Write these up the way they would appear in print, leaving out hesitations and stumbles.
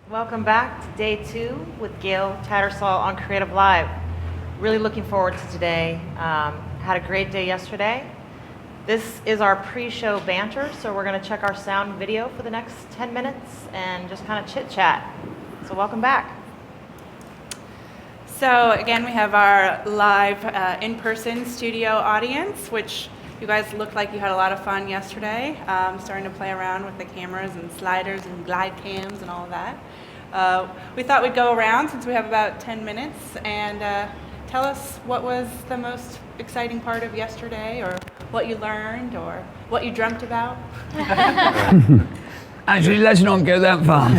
Welcome back to day 2 with Gail Tattersall on Creative Live. Really looking forward to today. Had a great day yesterday. This is our pre-show banter, so we're going to check our sound and video for the next 10 minutes and just kind of chit-chat. So welcome back. So again, we have our live in-person studio audience, which you guys looked like you had a lot of fun yesterday, starting to play around with the cameras and sliders and glide cams and all of that. We thought we'd go around since we have about 10 minutes and tell us what was the most exciting part of yesterday, or what you learned, or what you dreamt about. Actually, let's not go that far.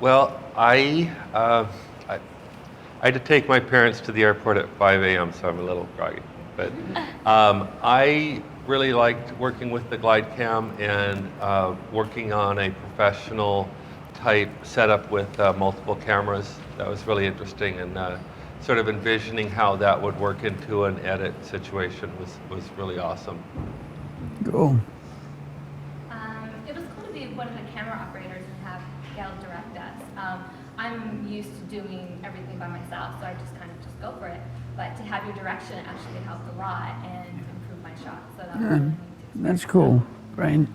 Well, I had to take my parents to the airport at 5 a.m., so I'm a little groggy. But I really liked working with the glide cam and working on a professional type setup with multiple cameras. That was really interesting, and sort of envisioning how that would work into an edit situation was really awesome. Cool. It was cool to be one of the camera operators and have Gail direct us. I'm used to doing everything by myself, so I just kind of just go for it. But to have your direction actually helped a lot and improved my shots. So that was really neat. That's cool. Great.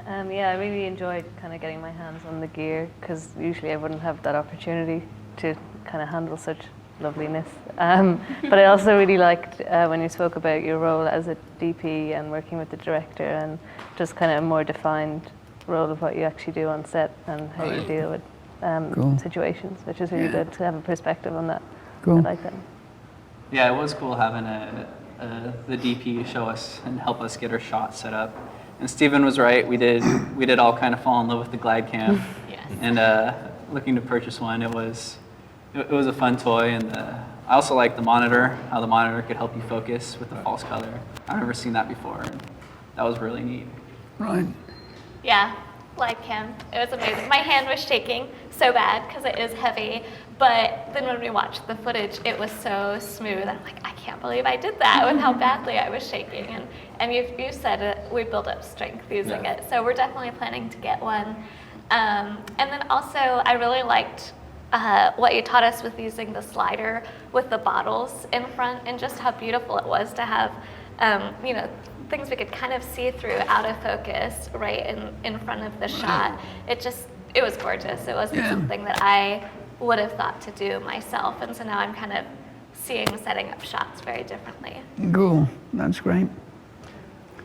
Yeah, I really enjoyed kind of getting my hands on the gear, because usually I wouldn't have that opportunity to kind of handle such loveliness. But I also really liked when you spoke about your role as a DP and working with the director, and just kind of a more defined role of what you actually do on set and how you deal with Cool. situations, which is really good to have a perspective on that. Cool. I like that. Yeah, it was cool having the DP show us and help us get our shots set up. And Stephen was right. We did all kind of fall in love with the glide cam. Yes. And looking to purchase one. It was a fun toy, and I also liked the monitor. How the monitor could help you focus with the false color. I've never seen that before. And that was really neat. Right. Yeah, glide cam. It was amazing. My hand was shaking so bad because it is heavy, but then when we watched the footage, it was so smooth. I'm like, I can't believe I did that with how badly I was shaking. And you said it, we build up strength using it, so we're definitely planning to get one. And then also, I really liked what you taught us with using the slider with the bottles in front, and just how beautiful it was to have, things we could kind of see through out of focus right in front of the shot. It was gorgeous. It wasn't something that I would have thought to do myself, and so now I'm kind of seeing setting up shots very differently. Cool. That's great.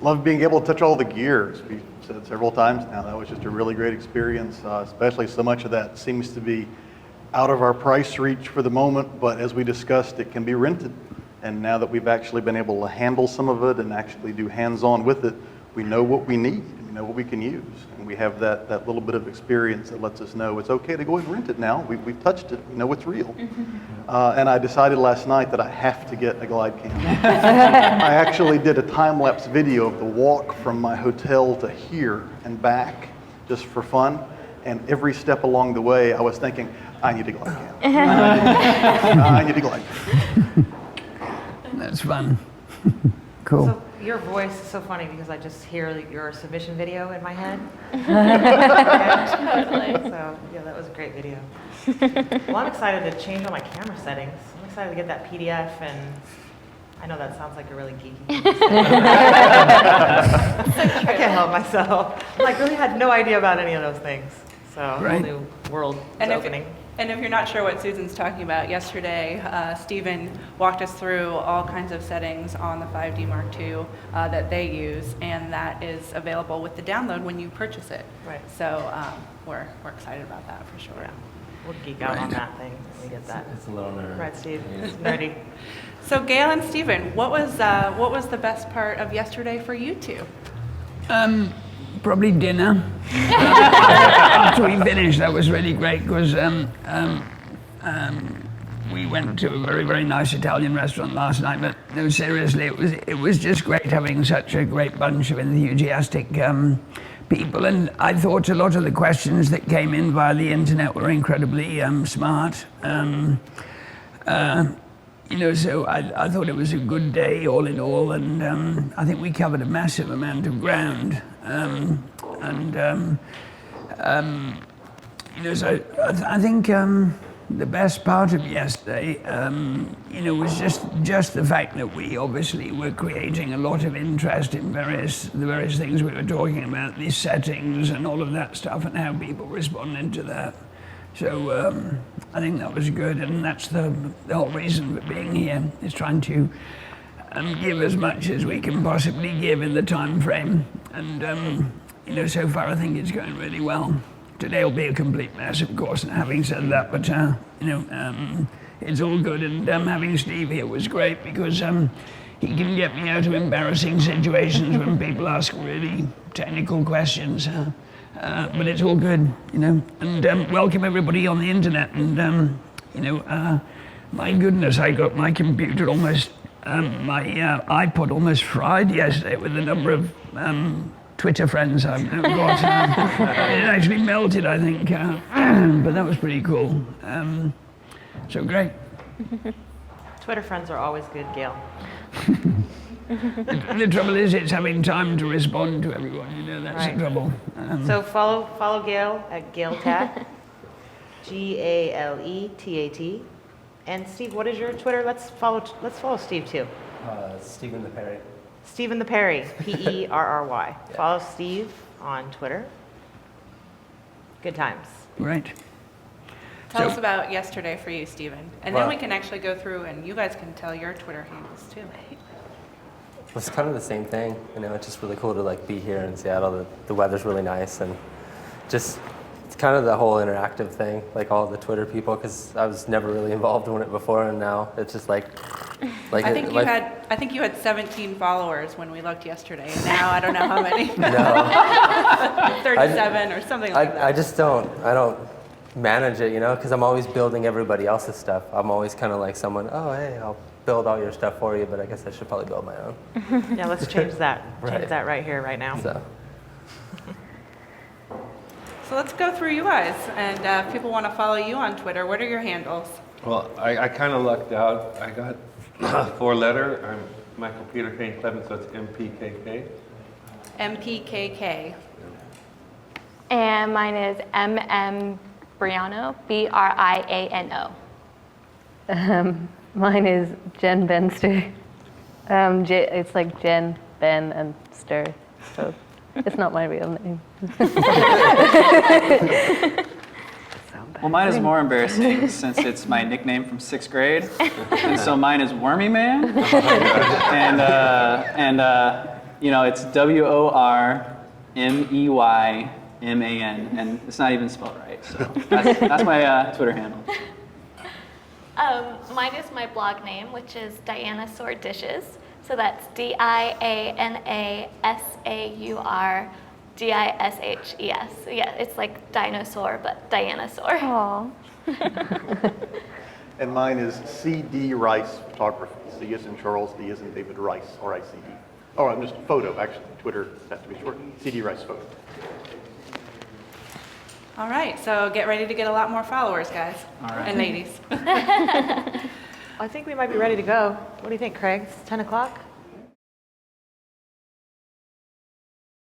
Love being able to touch all the gear, as we've said several times now. That was just a really great experience, especially so much of that seems to be out of our price reach for the moment, but as we discussed, it can be rented. And now that we've actually been able to handle some of it and actually do hands-on with it, we know what we need, we know what we can use. And we have that little bit of experience that lets us know it's okay to go and rent it now. We've touched it, we know it's real. And I decided last night that I have to get a glide cam. I actually did a time-lapse video of the walk from my hotel to here and back, just for fun. And every step along the way, I was thinking, I need a glide cam. I need a glide cam. That's fun. Cool. So your voice is so funny because I just hear your submission video in my head. Totally. So yeah, that was a great video. Well, I'm excited to change all my camera settings. I'm excited to get that PDF, and I know that sounds like a really geeky thing to say. I can't help myself. I really had no idea about any of those things. So a whole new world is opening. And if you're not sure what Susan's talking about, yesterday Stephen walked us through all kinds of settings on the 5D Mark II that they use, and that is available with the download when you purchase it. Right. So we're excited about that for sure. Yeah. We'll geek out on that thing when we get that. It's a little nerd. Right, Steve? It's nerdy. So Gail and Stephen, what was the best part of yesterday for you two? Probably dinner. After we finished, that was really great, because we went to a very, very nice Italian restaurant last night. But no, seriously, it was just great having such a great bunch of enthusiastic people. And I thought a lot of the questions that came in via the internet were incredibly smart. So I thought it was a good day all in all, and I think we covered a massive amount of ground. So I think the best part of yesterday, was just the fact that we obviously were creating a lot of interest in the various things we were talking about, these settings and all of that stuff, and how people responded to that. So I think that was good, and that's the whole reason for being here, is trying to give as much as we can possibly give in the time frame. And so far I think it's going really well. Today will be a complete mess, of course, and having said that, but it's all good. And having Steve here was great, because he can get me out of embarrassing situations when people ask really technical questions. But it's all good, And welcome everybody on the internet. And my goodness, I got my computer almost, my iPod almost fried yesterday with the number of Twitter friends I've got. It actually melted, I think, but that was pretty cool. So great. Twitter friends are always good, Gail. The trouble is, it's having time to respond to everyone. That's Right. the trouble. So follow Gail at GailTat, GALETAT. And Steve, what is your Twitter? Let's follow Steve too. Stephen the Perry. Stephen the Perry, Perry. Follow Steve on Twitter. Good times. Right. Tell So- us about yesterday for you, Stephen. And Well- then we can actually go through and you guys can tell your Twitter handles too. It was kind of the same thing. It's just really cool to be here in Seattle. The weather's really nice, and just it's kind of the whole interactive thing, like all the Twitter people, because I was never really involved in it before, and now it's just I think you had 17 followers when we looked yesterday, and now I don't know how many. No, 37 or something like that. I just don't manage it, because I'm always building everybody else's stuff. I'm always kind of like someone, oh hey, I'll build all your stuff for you, but I guess I should probably build my own. Yeah, let's change that. Right. Change that right here, right now. So. So let's go through you guys, and if people want to follow you on Twitter, what are your handles? Well, I kind of lucked out. I got a 4-letter. I'm Michael Peter Kane Clemens, so it's MPKK. MPKK. And mine is Briano, Briano. Mine is Jen Benster. It's like Jen, Ben, and Stir. So it's not my real name. Well, mine is more embarrassing since it's my nickname from 6th grade. And so mine is Wormy Man. It's WORMEYMAN, and it's not even spelled right. So that's my Twitter handle. Mine is my blog name, which is Dianasaur Dishes. So that's DIANASAURDISHES. So yeah, it's like dinosaur, but Dianasaur. Aww. And mine is CD Rice Photography. C as in Charles, D as in David Rice, R-I-C-D. Oh, I'm just photo, actually. Twitter has to be short. CD Rice Photo. All right, so get ready to get a lot more followers, guys. All right. And ladies. I think we might be ready to go. What do you think, Craig? It's 10 o'clock?